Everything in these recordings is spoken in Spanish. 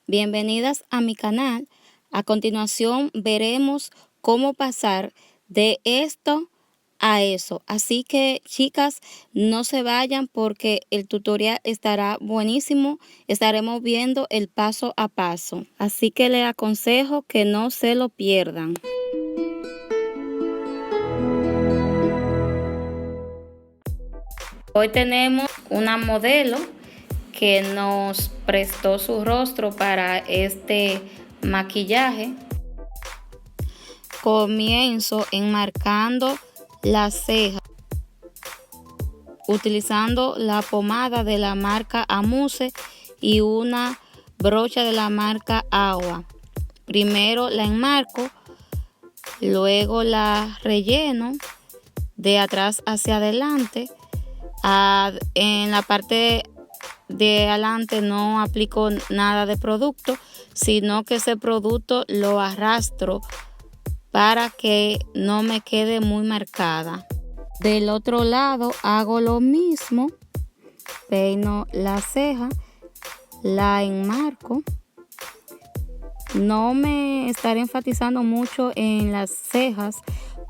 Bienvenidas a mi canal. A continuación veremos cómo pasar de esto a eso. Así que chicas, no se vayan porque el tutorial estará buenísimo. Estaremos viendo el paso a paso. Así que les aconsejo que no se lo pierdan. Hoy tenemos una modelo que nos prestó su rostro para este maquillaje. Comienzo enmarcando las cejas utilizando la pomada de la marca Amuse y una brocha de la marca Agua. Primero la enmarco, luego la relleno de atrás hacia adelante. En la parte de adelante no aplico nada de producto, sino que ese producto lo arrastro para que no me quede muy marcada. Del otro lado hago lo mismo, peino la ceja, la enmarco. No me estaré enfatizando mucho en las cejas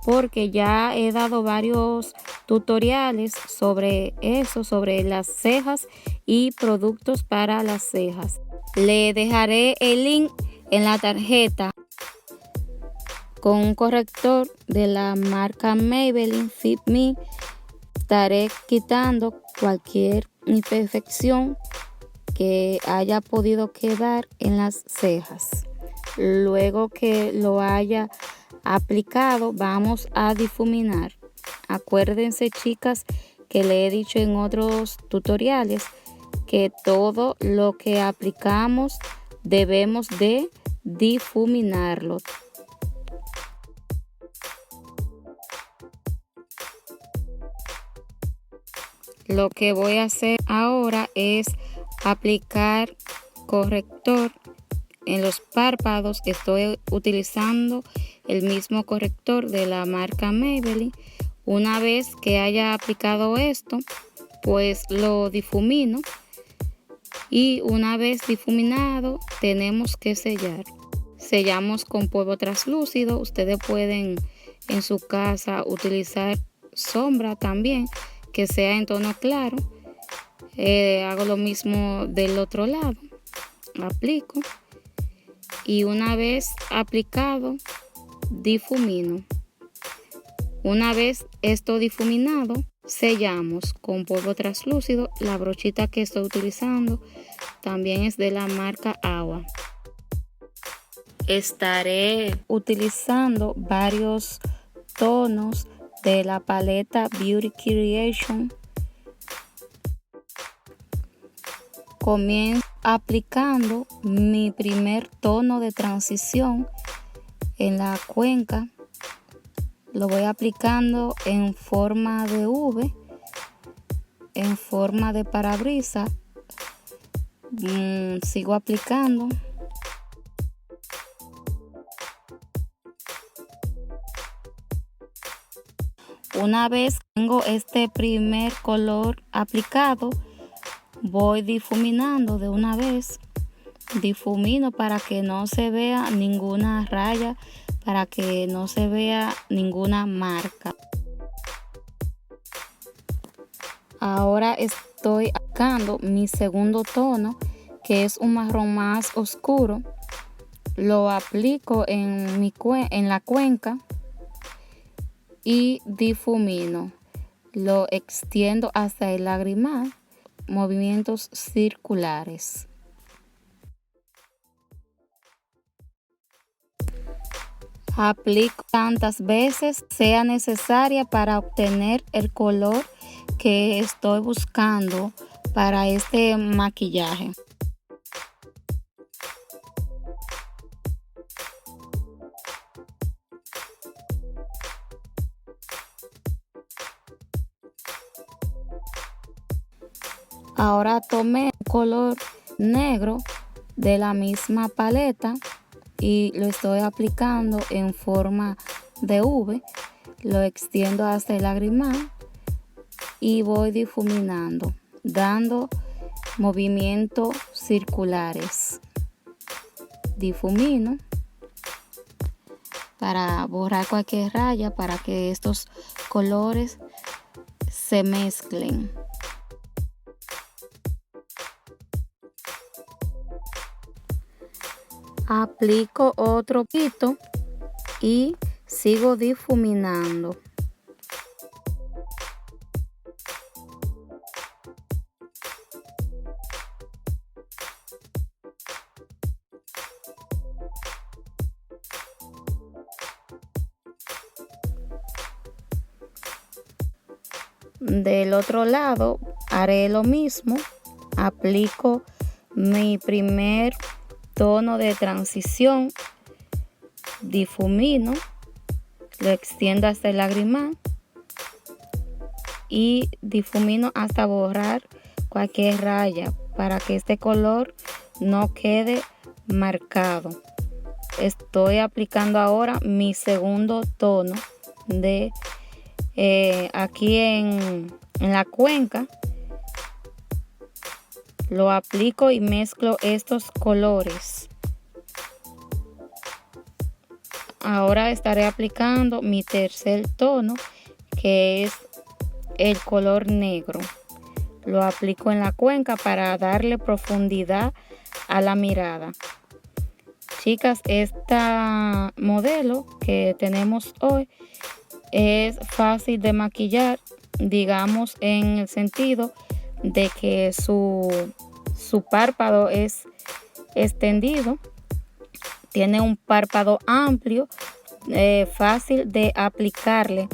porque ya he dado varios tutoriales sobre eso, sobre las cejas y productos para las cejas. Le dejaré el link en la tarjeta con un corrector de la marca Maybelline Fit Me. Estaré quitando cualquier imperfección que haya podido quedar en las cejas. Luego que lo haya aplicado, vamos a difuminar. Acuérdense, chicas, que le he dicho en otros tutoriales que todo lo que aplicamos debemos de difuminarlo. Lo que voy a hacer ahora es aplicar corrector en los párpados. Estoy utilizando el mismo corrector de la marca Maybelline. Una vez que haya aplicado esto, pues lo difumino. Y una vez difuminado, tenemos que sellar. Sellamos con polvo translúcido. Ustedes pueden en su casa utilizar sombra también, que sea en tono claro. Hago lo mismo del otro lado. Aplico. Y una vez aplicado, difumino. Una vez esto difuminado, sellamos con polvo translúcido. La brochita que estoy utilizando también es de la marca Agua. Estaré utilizando varios tonos de la paleta Beauty Creation. Comienzo aplicando mi primer tono de transición en la cuenca. Lo voy aplicando en forma de V, en forma de parabrisa. Sigo aplicando. Una vez tengo este primer color aplicado, voy difuminando de una vez. Difumino para que no se vea ninguna raya, para que no se vea ninguna marca. Ahora estoy aplicando mi segundo tono, que es un marrón más oscuro. Lo aplico en la cuenca y difumino. Lo extiendo hasta el lagrimal, movimientos circulares. Aplico tantas veces sea necesaria para obtener el color que estoy buscando para este maquillaje. Ahora tomé un color negro de la misma paleta y lo estoy aplicando en forma de V. Lo extiendo hasta el lagrimal y voy difuminando, dando movimientos circulares. difumino para borrar cualquier raya, para que estos colores se mezclen. Aplico otro poquito y sigo difuminando. Del otro lado haré lo mismo. Aplico mi primer tono de transición, difumino, lo extiendo hasta el lagrimal y difumino hasta borrar cualquier raya para que este color no quede marcado. Estoy aplicando ahora mi segundo tono de aquí en la cuenca. Lo aplico y mezclo estos colores. Ahora estaré aplicando mi tercer tono, que es el color negro. Lo aplico en la cuenca para darle profundidad a la mirada. Chicas, esta modelo que tenemos hoy es fácil de maquillar, digamos, en el sentido de que su párpado es extendido, tiene un párpado amplio, fácil de aplicarle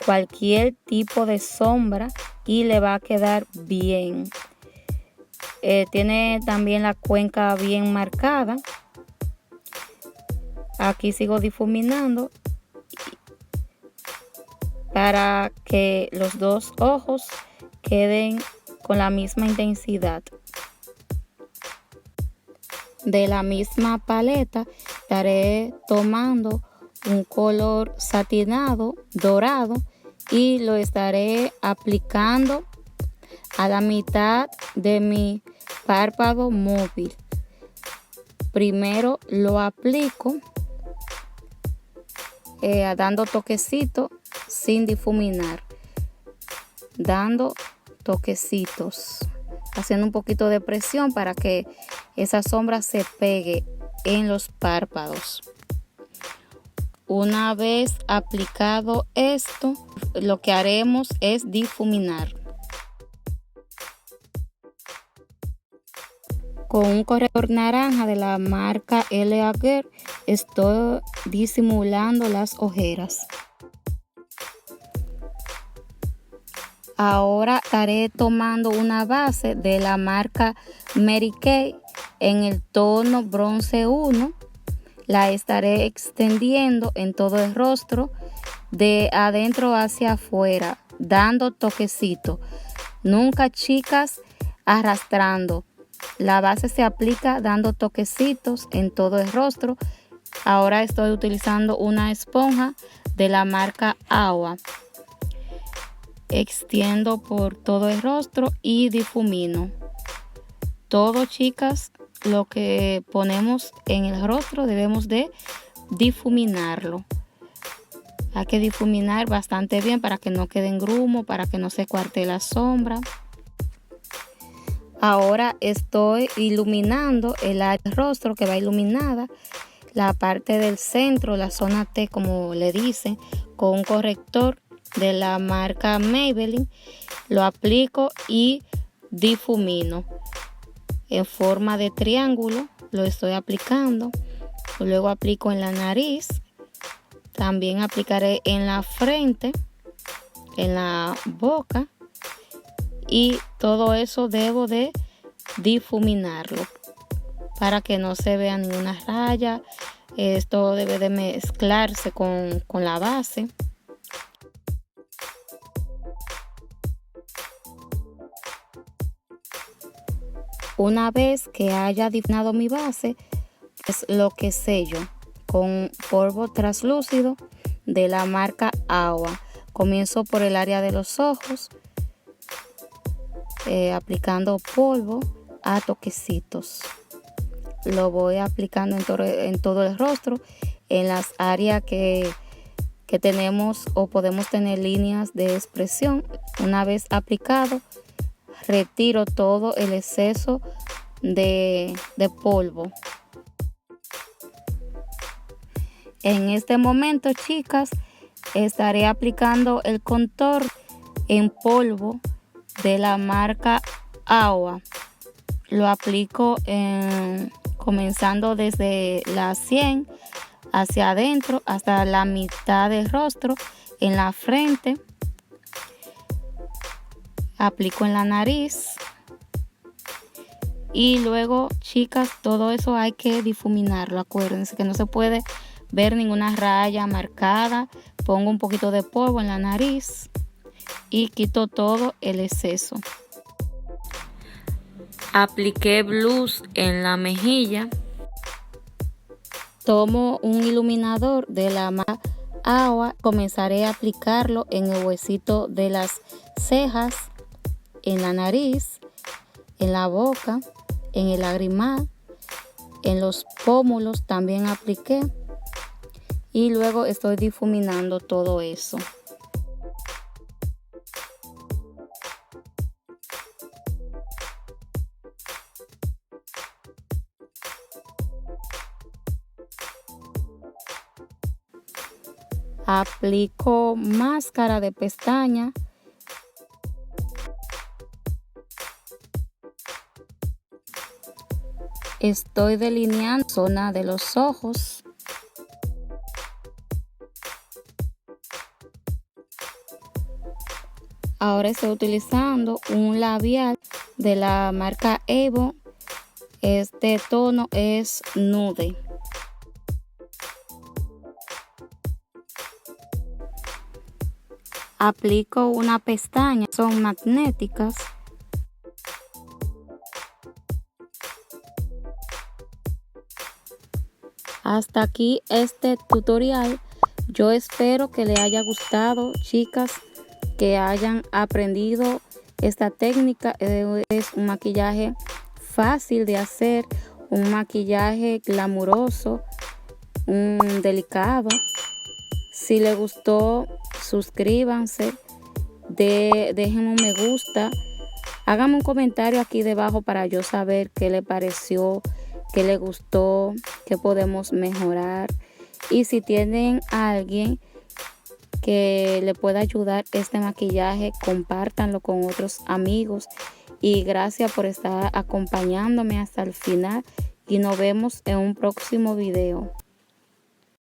cualquier tipo de sombra y le va a quedar bien. Tiene también la cuenca bien marcada. Aquí sigo difuminando para que los dos ojos queden con la misma intensidad. De la misma paleta estaré tomando un color satinado dorado y lo estaré aplicando a la mitad de mi párpado móvil. Primero lo aplico dando toquecitos sin difuminar, dando toquecitos, haciendo un poquito de presión para que esa sombra se pegue en los párpados. Una vez aplicado esto, lo que haremos es difuminar. Con un corrector naranja de la marca L.A. Girl estoy disimulando las ojeras. Ahora estaré tomando una base de la marca Mary Kay en el tono bronce 1. La estaré extendiendo en todo el rostro de adentro hacia afuera, dando toquecitos. Nunca, chicas, arrastrando. La base se aplica dando toquecitos en todo el rostro. Ahora estoy utilizando una esponja de la marca Agua. Extiendo por todo el rostro y difumino. Todo, chicas, lo que ponemos en el rostro debemos de difuminarlo. Hay que difuminar bastante bien para que no quede en grumo, para que no se cuarte la sombra. Ahora estoy iluminando el área del rostro que va iluminada, la parte del centro, la zona T como le dicen, con un corrector de la marca Maybelline. Lo aplico y difumino en forma de triángulo. Lo estoy aplicando. Luego aplico en la nariz. También aplicaré en la frente, en la boca. Y todo eso debo de difuminarlo para que no se vea ninguna raya. Esto debe de mezclarse con la base. Una vez que haya difuminado mi base, pues lo que sello con polvo translúcido de la marca Agua. Comienzo por el área de los ojos, aplicando polvo a toquecitos. lo voy aplicando en todo el rostro, en las áreas que tenemos o podemos tener líneas de expresión. Una vez aplicado, retiro todo el exceso de polvo. En este momento, chicas, estaré aplicando el contorno en polvo de la marca Agua. Lo aplico comenzando desde la 100 hacia adentro hasta la mitad del rostro, en la frente. Aplico en la nariz. Y luego, chicas, todo eso hay que difuminarlo. Acuérdense que no se puede ver ninguna raya marcada. Pongo un poquito de polvo en la nariz y quito todo el exceso. Apliqué blush en la mejilla. Tomo un iluminador de la marca Agua. Comenzaré a aplicarlo en el huesito de las cejas, en la nariz, en la boca, en el lagrimal, en los pómulos también apliqué. Y luego estoy difuminando todo eso. Aplico máscara de pestaña. Estoy delineando la zona de los ojos. Ahora estoy utilizando un labial de la marca Evo. Este tono es nude. Aplico una pestaña, son magnéticas. Hasta aquí este tutorial. Yo espero que les haya gustado, chicas, que hayan aprendido esta técnica. Es un maquillaje fácil de hacer, un maquillaje glamuroso, delicado. Si les gustó, suscríbanse, dejen un me gusta, háganme un comentario aquí debajo para yo saber qué les pareció, qué les gustó, qué podemos mejorar. Y si tienen a alguien que le pueda ayudar este maquillaje, compártanlo con otros amigos. Y gracias por estar acompañándome hasta el final y nos vemos en un próximo video.